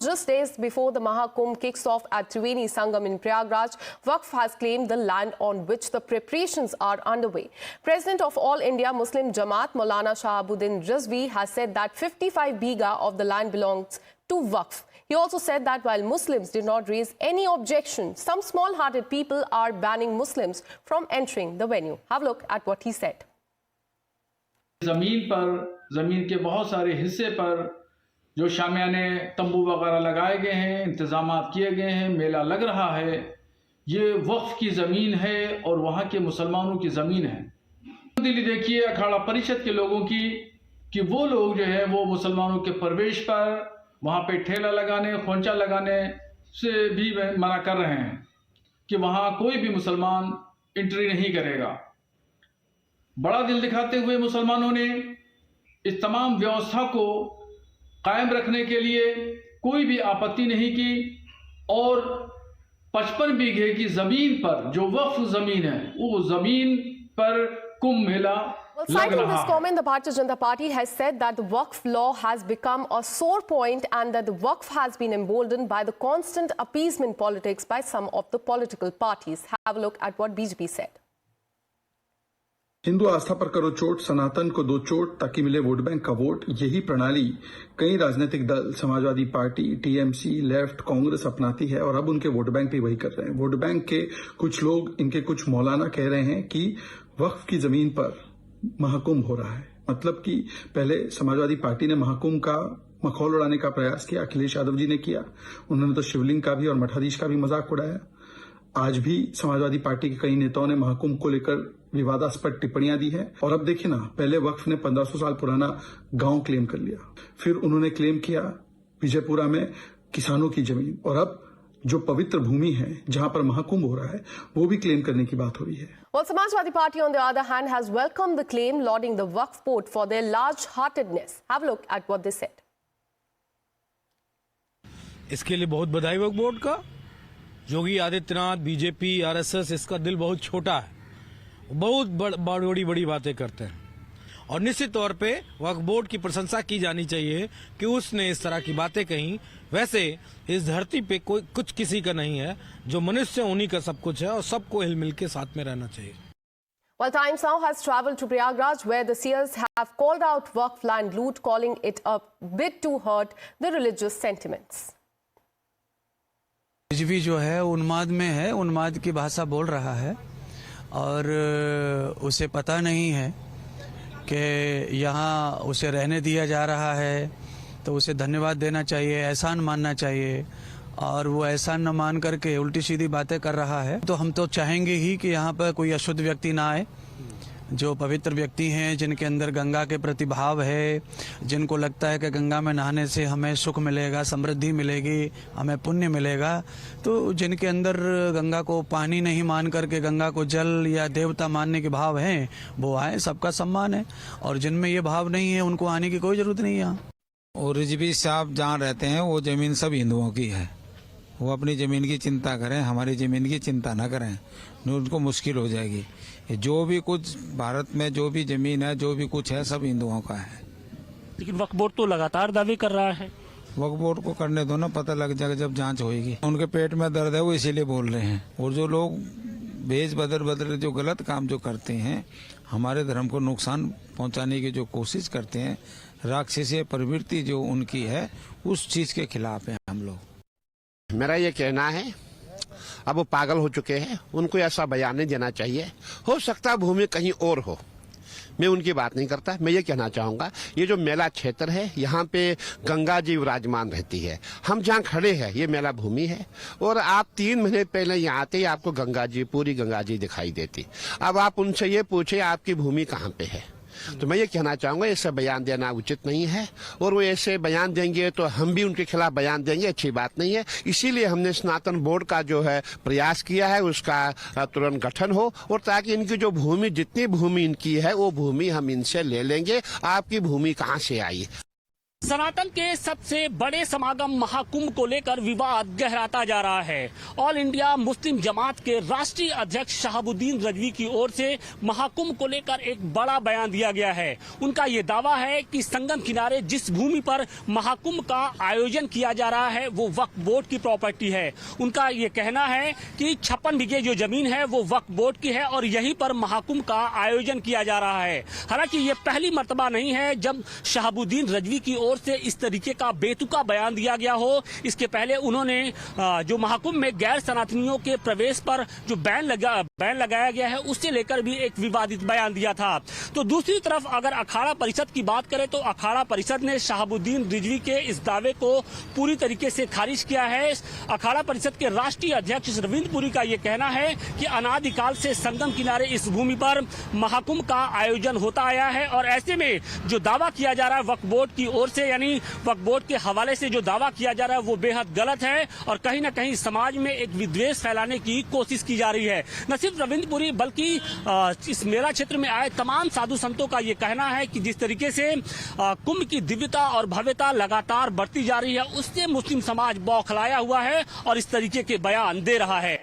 Just days before the Mahakumbh kicks off at Triveni Sangam in Prayagraj, Waqf has claimed the land on which the preparations are underway. President of All India Muslim Jamaat, Maulana Shahabuddin Rizvi, has said that 55 biga of the land belongs to Waqf. He also said that while Muslims did not raise any objection, some small-hearted people are banning Muslims from entering the venue. Have a look at what he said. ज़मीन के बहुत सारे हिस्से पर जो शामियाने तंबू वगैरह लगाए गए हैं, इंतजामात किए गए हैं, मेला लग रहा है, ये वक्फ की ज़मीन है और वहाँ के मुसलमानों की ज़मीन है। दिल्ली देखिए अखाड़ा परिषद के लोगों की कि वो लोग जो है वो मुसलमानों के प्रवेश पर वहाँ पे ठेला लगाने, खोंचा लगाने से भी मना कर रहे हैं कि वहाँ कोई भी मुसलमान एंट्री नहीं करेगा। बड़ा दिल दिखाते हुए मुसलमानों ने इस तमाम व्यवस्था को कायम रखने के लिए कोई भी आपत्ति नहीं की और 55 बीघे की जमीन पर जो वक्फ जमीन है वो जमीन पर Kumbh Mela Citing this comment, the Bharatiya Janata Party has said that the Waqf law has become a sore point and that the Waqf has been emboldened by the constant appeasement politics by some of the political parties. Have a look at what BJP said. Hindu आस्था पर करो चोट, सनातन को दो चोट ताकि मिले vote bank का vote. यही प्रणाली कई राजनीतिक दल, Samajwadi party, TMC, left, Congress अपनाती है और अब उनके वोट बैंक भी वही कर रहे हैं। वोट बैंक के कुछ लोग, इनके कुछ मौलाना कह रहे हैं कि वक्फ की जमीन पर महाकुंभ हो रहा है। मतलब कि पहले समाजवादी पार्टी ने महाकुंभ का मखौल उड़ाने का प्रयास किया, अखिलेश यादव जी ने किया। उन्होंने तो शिवलिंग का भी और मठाधीश का भी मजाक उड़ाया। आज भी समाजवादी पार्टी के कई नेताओं ने महाकुंभ को लेकर विवादास्पद टिप्पणियां दी है। और अब देखिए ना, पहले वक्फ ने 1500 साल पुराना गांव क्लेम कर लिया, फिर उन्होंने क्लेम किया विजयपुरा में किसानों की जमीन, और अब जो पवित्र भूमि है जहां पर महाकुंभ हो रहा है वो भी क्लेम करने की बात हो रही है। Well, Samajwadi Party on the other hand has welcomed the claim, lauding the Waqf board for their large-heartedness. Have a look at what they said. इसके लिए बहुत बधाई वक्फ बोर्ड का। योगी आदित्यनाथ, बीजेपी, आरएसएस, इसका दिल बहुत छोटा है, बहुत बड़ी बड़ी बातें करते हैं और निश्चित तौर पे वक्फ बोर्ड की प्रशंसा की जानी चाहिए कि उसने इस तरह की बातें कही। वैसे इस धरती पे कोई कुछ किसी का नहीं है, जो मनुष्य उन्हीं का सब कुछ है और सबको हिल-मिल के साथ में रहना चाहिए। Well, Times Now has travelled to Prayagraj, where the seers have called out Waqf land loot, calling it a bit to hurt the religious sentiments. BJP जो है उन्माद में है, उन्माद की भाषा बोल रहा है और उसे पता नहीं है कि यहाँ उसे रहने दिया जा रहा है, तो उसे धन्यवाद देना चाहिए, एहसान मानना चाहिए, और वो एहसान न मान करके उल्टी सीधी बातें कर रहा है। तो हम तो चाहेंगे ही कि यहाँ पर कोई अशुद्ध व्यक्ति ना आए। जो पवित्र व्यक्ति हैं, जिनके अंदर गंगा के प्रति भाव है, जिनको लगता है कि गंगा में नहाने से हमें सुख मिलेगा, समृद्धि मिलेगी, हमें पुण्य मिलेगा, तो जिनके अंदर गंगा को पानी नहीं मान करके गंगा को जल या देवता मानने के भाव हैं, वो आए, सबका सम्मान है। और जिनमें ये भाव नहीं है उनको आने की कोई जरूरत नहीं है यहाँ। और रिजवी साहब जहाँ रहते हैं वो जमीन सब हिंदुओं की है, वो अपनी जमीन की चिंता करें, हमारी जमीन की चिंता न करें, उनको मुश्किल हो जाएगी। जो भी कुछ भारत में जो भी जमीन है, जो भी कुछ है, सब हिंदुओं का है। लेकिन वक्फ बोर्ड तो लगातार दावे कर रहा है। वक्फ बोर्ड को करने दो ना, पता लग जाएगा जब जांच होगी। उनके पेट में दर्द है, वो इसीलिए बोल रहे हैं। और जो लोग भेज बदल जो गलत काम जो करते हैं, हमारे धर्म को नुकसान पहुंचाने की जो कोशिश करते हैं, राक्षसीय प्रवृत्ति जो उनकी है, उस चीज के खिलाफ है हम लोग। मेरा ये कहना है, अब वो पागल हो चुके हैं, उनको ऐसा बयान नहीं देना चाहिए। हो सकता है भूमि कहीं और हो, मैं उनकी बात नहीं करता। मैं ये कहना चाहूंगा, ये जो मेला क्षेत्र है, यहाँ पे गंगा जी विराजमान रहती है। हम जहाँ खड़े हैं ये मेला भूमि है, और आप 3 महीने पहले यहाँ आते ही आपको गंगा जी, पूरी गंगा जी दिखाई देती। अब आप उनसे ये पूछे आपकी भूमि कहाँ पे है, तो मैं ये कहना चाहूंगा ऐसे बयान देना उचित नहीं है। और वो ऐसे बयान देंगे तो हम भी उनके खिलाफ बयान देंगे, अच्छी बात नहीं है। इसीलिए हमने सनातन बोर्ड का जो है प्रयास किया है, उसका तुरंत गठन हो, और ताकि इनकी जो भूमि, जितनी भूमि इनकी है, वो भूमि हम इनसे ले लेंगे। आपकी भूमि कहाँ से आई। सनातन के सबसे बड़े समागम महाकुंभ को लेकर विवाद गहराता जा रहा है। ऑल इंडिया मुस्लिम जमात के राष्ट्रीय अध्यक्ष शहाबुद्दीन रजवी की ओर से महाकुंभ को लेकर एक बड़ा बयान दिया गया है। उनका ये दावा है कि संगम किनारे जिस भूमि पर महाकुंभ का आयोजन किया जा रहा है वो वक्फ बोर्ड की प्रॉपर्टी है। उनका ये कहना है कि 56 बीघे जो जमीन है वो वक्फ बोर्ड की है और यहीं पर महाकुंभ का आयोजन किया जा रहा है। हालांकि ये पहली मर्तबा नहीं है जब शहाबुद्दीन रजवी की ओर से इस तरीके का बेतुका बयान दिया गया हो। इसके पहले उन्होंने जो महाकुंभ में गैर सनातनियों के प्रवेश पर जो बैन लगाया गया है उससे लेकर भी एक विवादित बयान दिया था। तो दूसरी तरफ अगर अखाड़ा परिषद की बात करें तो अखाड़ा परिषद ने शहाबुद्दीन रिजवी के इस दावे को पूरी तरीके से खारिज किया है। अखाड़ा परिषद के राष्ट्रीय अध्यक्ष रविंद्र पुरी का यह कहना है कि अनादिकाल से संगम किनारे इस भूमि पर महाकुंभ का आयोजन होता आया है और ऐसे में जो दावा किया जा रहा है वक्फ बोर्ड की ओर से यानी वक्फ बोर्ड के हवाले से जो दावा किया जा रहा है वो बेहद गलत है और कहीं ना कहीं समाज में एक विद्वेष फैलाने की कोशिश की जा रही है। न सिर्फ रविंद्रपुरी बल्कि इस मेला क्षेत्र में आए तमाम साधु संतों का ये कहना है कि जिस तरीके से कुंभ की दिव्यता और भव्यता लगातार बढ़ती जा रही है उससे मुस्लिम समाज बौखलाया हुआ है और इस तरीके के बयान दे रहा है।